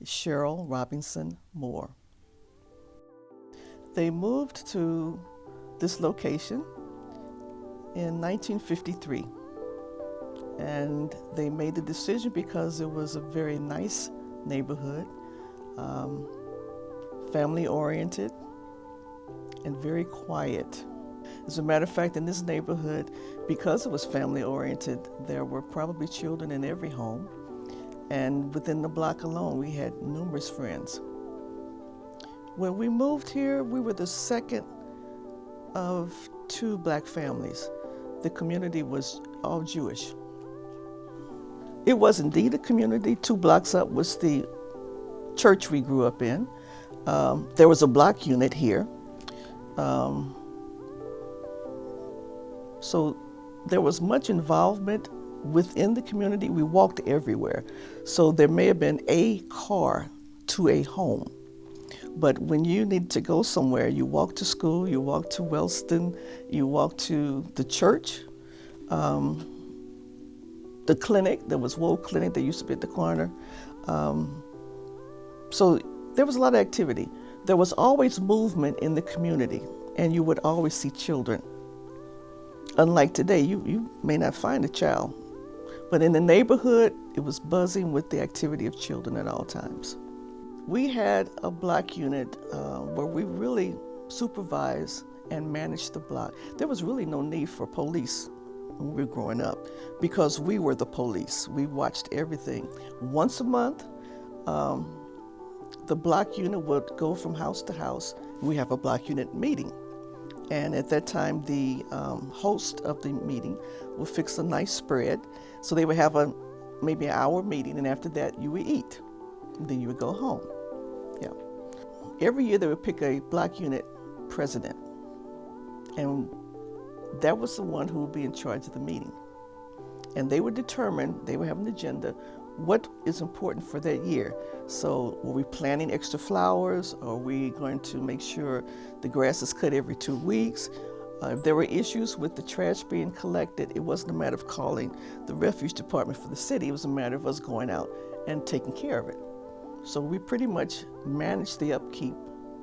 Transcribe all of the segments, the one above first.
Cheryl Robinson Moore. They moved to this location in 1953, and they made the decision because it was a very nice neighborhood, family-oriented, and very quiet. As a matter of fact, in this neighborhood, because it was family-oriented, there were probably children in every home, and within the block alone, we had numerous friends. When we moved here, we were the second of two black families. The community was all Jewish. It was indeed a community. 2 blocks up was the church we grew up in. There was a block unit here. So there was much involvement within the community. We walked everywhere. So there may have been a car to a home. But when you need to go somewhere, you walk to school, you walk to Wellston, you walk to the church, the clinic. There was Wold Clinic that used to be at the corner. So there was a lot of activity. There was always movement in the community, and you would always see children. Unlike today, you may not find a child, but in the neighborhood, it was buzzing with the activity of children at all times. We had a block unit where we really supervised and managed the block. There was really no need for police when we were growing up because we were the police. We watched everything. Once a month, the block unit would go from house to house. We have a block unit meeting. And at that time, the host of the meeting would fix a nice spread. So they would have maybe an hour meeting, and after that, you would eat. And then you would go home. Yeah. Every year they would pick a block unit president, and that was the one who would be in charge of the meeting. And they would determine, they would have an agenda, what is important for that year. So were we planting extra flowers? Are we going to make sure the grass is cut every 2 weeks? If there were issues with the trash being collected, it wasn't a matter of calling the refuge department for the city. It was a matter of us going out and taking care of it. So we pretty much managed the upkeep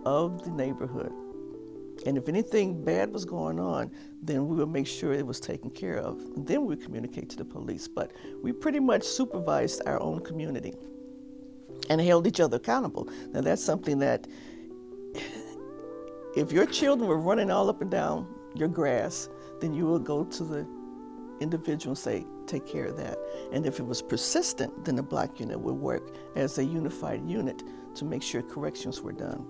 of the neighborhood. And if anything bad was going on, then we would make sure it was taken care of. And then we would communicate to the police. But we pretty much supervised our own community and held each other accountable. Now that's something that if your children were running all up and down your grass, then you would go to the individual and say, take care of that. And if it was persistent, then the block unit would work as a unified unit to make sure corrections were done.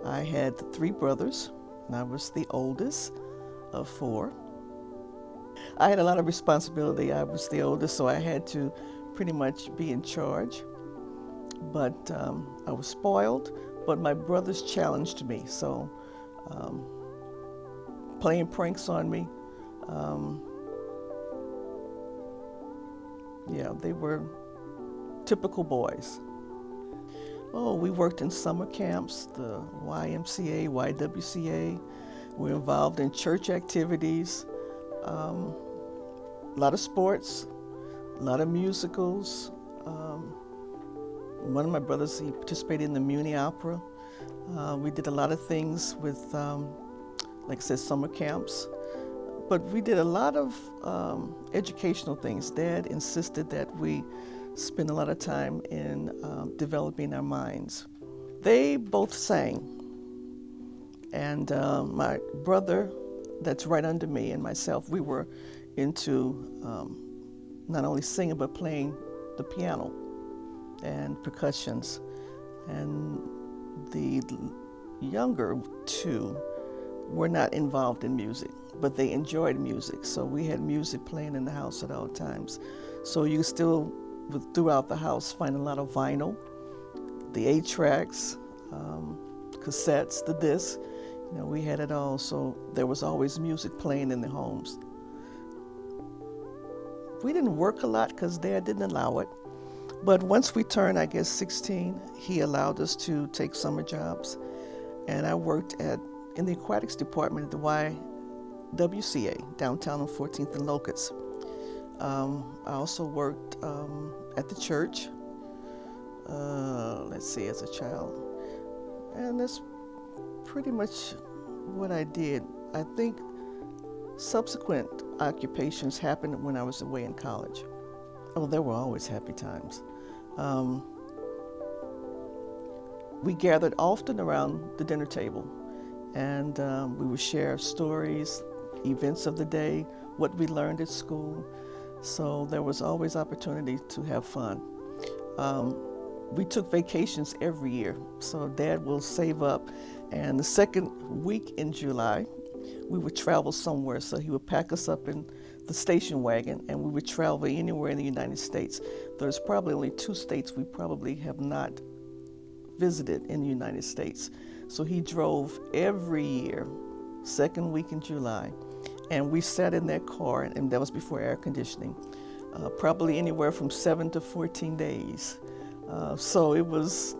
I had 3 brothers, and I was the oldest of 4. I had a lot of responsibility. I was the oldest, so I had to pretty much be in charge. But I was spoiled, but my brothers challenged me. So playing pranks on me, yeah, they were typical boys. Oh, we worked in summer camps, the YMCA, YWCA. We were involved in church activities, a lot of sports, a lot of musicals. One of my brothers, he participated in the Muni Opera. We did a lot of things with, like I said, summer camps. But we did a lot of educational things. Dad insisted that we spend a lot of time in developing our minds. They both sang. And my brother, that's right under me, and myself, we were into not only singing, but playing the piano and percussions. And the younger 2 were not involved in music, but they enjoyed music. So we had music playing in the house at all times. So you still, throughout the house, find a lot of vinyl, the 8-tracks, cassettes, the discs. You know, we had it all. So there was always music playing in the homes. We didn't work a lot because Dad didn't allow it. But once we turned, I guess, 16, he allowed us to take summer jobs. And I worked in the aquatics department at the YWCA, downtown on 14th and Locust. I also worked at the church. let's see, as a child. And that's pretty much what I did. I think subsequent occupations happened when I was away in college. Oh, there were always happy times. We gathered often around the dinner table, and we would share stories, events of the day, what we learned at school. So there was always opportunity to have fun. We took vacations every year, so Dad will save up, and the second week in July, we would travel somewhere. So he would pack us up in the station wagon, and we would travel anywhere in the United States. There's probably only 2 states we probably have not visited in the United States. So he drove every year, second week in July, and we sat in that car, and that was before air conditioning, probably anywhere from 7 to 14 days. So it was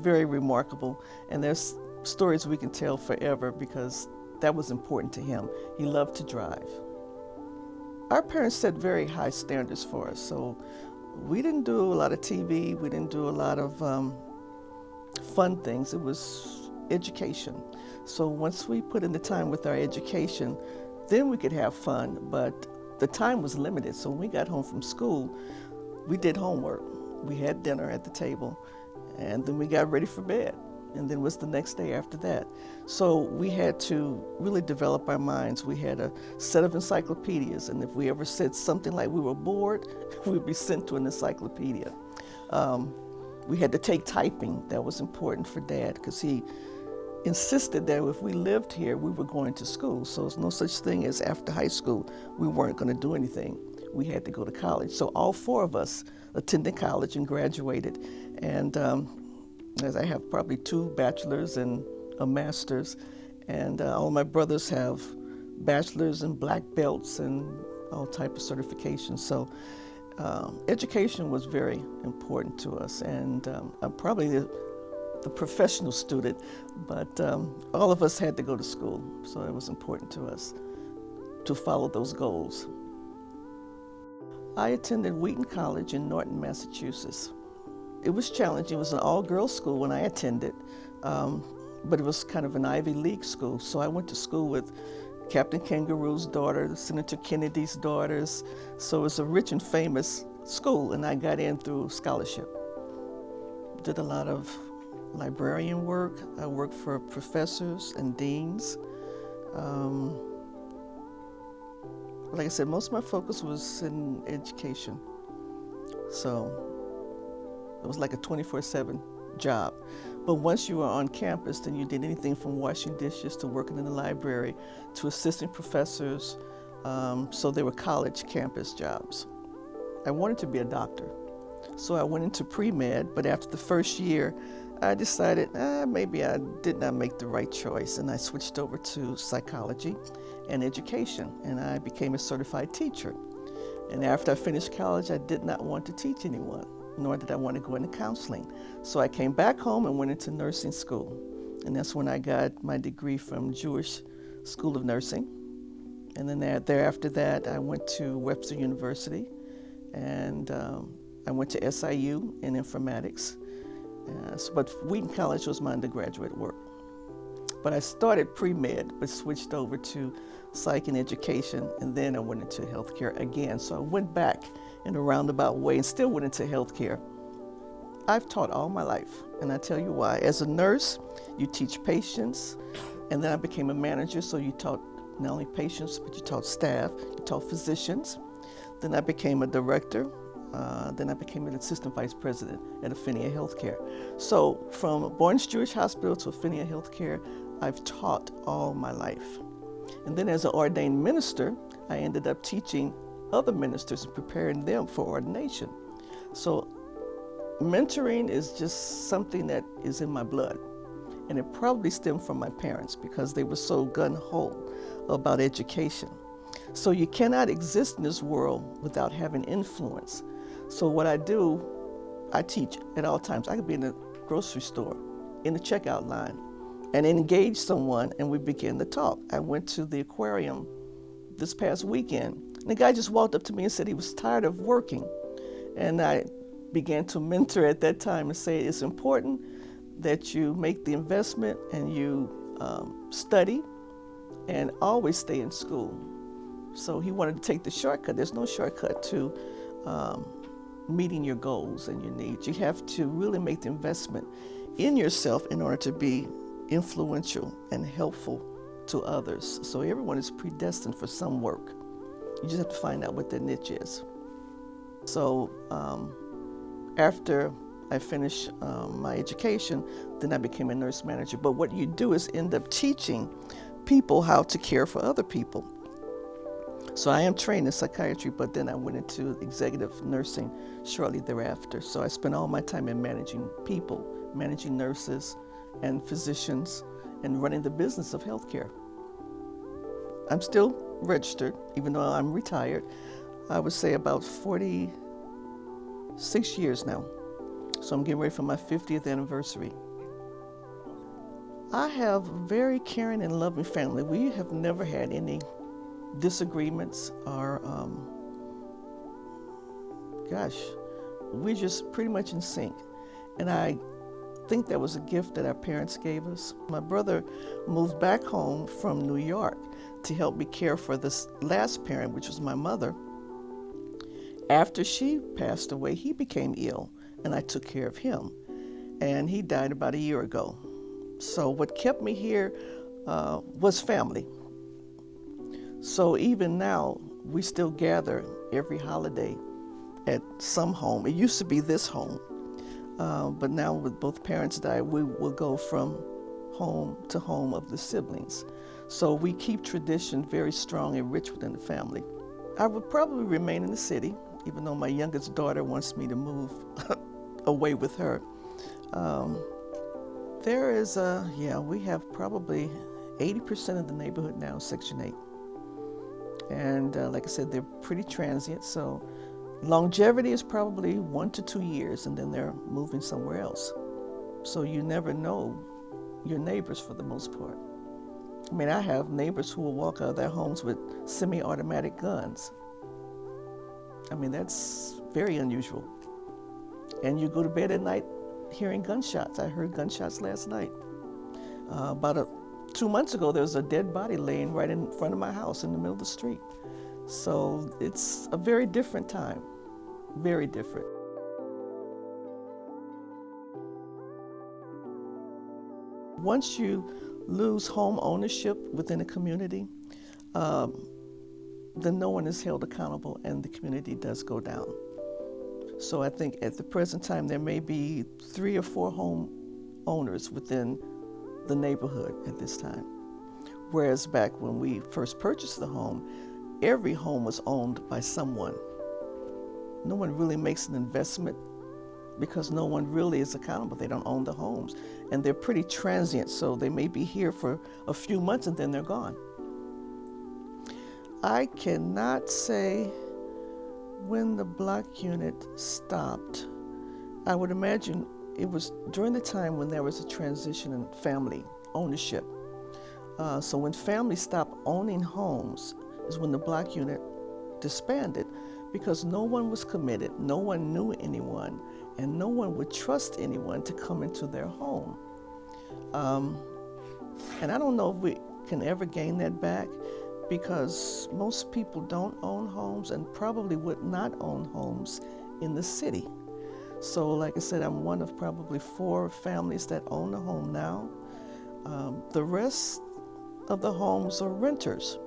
very remarkable, and there's stories we can tell forever because that was important to him. He loved to drive. Our parents set very high standards for us, so we didn't do a lot of TV, we didn't do a lot of fun things. It was education. So once we put in the time with our education, then we could have fun, but the time was limited. So when we got home from school, we did homework. We had dinner at the table, and then we got ready for bed. And then it was the next day after that. So we had to really develop our minds. We had a set of encyclopedias, and if we ever said something like we were bored, we'd be sent to an encyclopedia. We had to take typing. That was important for Dad because he insisted that if we lived here, we were going to school. So there's no such thing as after high school, we weren't going to do anything. We had to go to college. So all 4 of us attended college and graduated. And as I have probably 2 bachelors and a master's, and all my brothers have bachelors and black belts and all type of certifications. So education was very important to us, and I'm probably the professional student, but all of us had to go to school, so it was important to us to follow those goals. I attended Wheaton College in Norton, Massachusetts. It was challenging. It was an all-girls school when I attended, but it was kind of an Ivy League school. So I went to school with Captain Kangaroo's daughter, Senator Kennedy's daughters. So it was a rich and famous school, and I got in through scholarship. Did a lot of librarian work. I worked for professors and deans. Like I said, most of my focus was in education. So it was like a 24/7 job. But once you were on campus, then you did anything from washing dishes to working in the library to assisting professors. So they were college campus jobs. I wanted to be a doctor. So I went into pre-med, but after the first year, I decided maybe I did not make the right choice, and I switched over to psychology and education, and I became a certified teacher. And after I finished college, I did not want to teach anyone, nor did I want to go into counseling. So I came back home and went into nursing school, and that's when I got my degree from Jewish School of Nursing. And then thereafter that, I went to Webster University, and I went to SIU in informatics. But Wheaton College was my undergraduate work. But I started pre-med, but switched over to psych and education, and then I went into healthcare again. So I went back in a roundabout way and still went into healthcare. I've taught all my life, and I tell you why. As a nurse, you teach patients, and then I became a manager, so you taught not only patients, but you taught staff, you taught physicians. Then I became a director. Then I became an assistant vice president at Affinia Healthcare. So from Barnes Jewish Hospital to Affinia Healthcare, I've taught all my life. And then as an ordained minister, I ended up teaching other ministers and preparing them for ordination. So mentoring is just something that is in my blood. And it probably stemmed from my parents because they were so gung-ho about education. So you cannot exist in this world without having influence. So what I do, I teach at all times. I could be in a grocery store, in the checkout line, and engage someone, and we begin to talk. I went to the aquarium this past weekend, and the guy just walked up to me and said he was tired of working. And I began to mentor at that time and say it's important that you make the investment and you study and always stay in school. So he wanted to take the shortcut. There's no shortcut to meeting your goals and your needs. You have to really make the investment in yourself in order to be influential and helpful to others. So everyone is predestined for some work. You just have to find out what their niche is. So after I finished my education, then I became a nurse manager. But what you do is end up teaching people how to care for other people. So I am trained in psychiatry, but then I went into executive nursing shortly thereafter. So I spent all my time in managing people, managing nurses and physicians, and running the business of healthcare. I'm still registered, even though I'm retired. I would say about 46 years now. So I'm getting ready for my 50th anniversary. I have a very caring and loving family. We have never had any disagreements or, we're just pretty much in sync. And I think that was a gift that our parents gave us. My brother moved back home from New York to help me care for this last parent, which was my mother. After she passed away, he became ill, and I took care of him. And he died about a year ago. So what kept me here was family. So even now, we still gather every holiday at some home. It used to be this home, but now with both parents died, we will go from home to home of the siblings. So we keep tradition very strong and rich within the family. I would probably remain in the city, even though my youngest daughter wants me to move away with her. We have probably 80% of the neighborhood now, Section 8. And like I said, they're pretty transient, so longevity is probably 1 to 2 years, and then they're moving somewhere else. So you never know your neighbors for the most part. I mean, I have neighbors who will walk out of their homes with semi-automatic guns. I mean, that's very unusual. And you go to bed at night hearing gunshots. I heard gunshots last night. About 2 months ago, there was a dead body laying right in front of my house in the middle of the street. So it's a very different time, very different. Once you lose home ownership within a community, then no one is held accountable and the community does go down. So I think at the present time, there may be 3 or 4 home owners within the neighborhood at this time. Whereas back when we first purchased the home, every home was owned by someone. No one really makes an investment because no one really is accountable. They don't own the homes. And they're pretty transient, so they may be here for a few months and then they're gone. I cannot say when the block unit stopped. I would imagine it was during the time when there was a transition in family ownership. So when families stopped owning homes is when the block unit disbanded, because no one was committed, no one knew anyone, and no one would trust anyone to come into their home. And I don't know if we can ever gain that back, because most people don't own homes and probably would not own homes in the city. So like I said, I'm one of probably 4 families that own a home now. The rest of the homes are renters,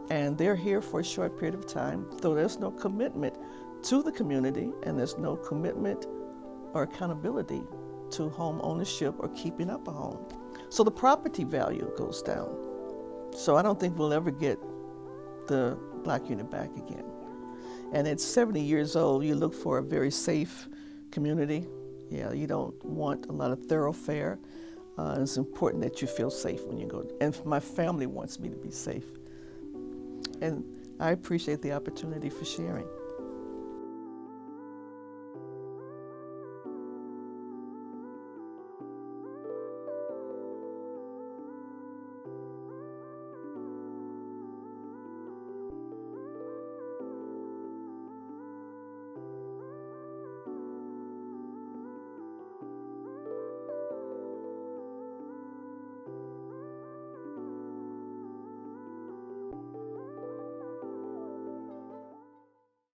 and they're here for a short period of time, though there's no commitment to the community and there's no commitment or accountability to home ownership or keeping up a home. So the property value goes down. So I don't think we'll ever get the block unit back again. And at 70 years old, you look for a very safe community. Yeah, you don't want a lot of thoroughfare. It's important that you feel safe when you go. And my family wants me to be safe. And I appreciate the opportunity for sharing.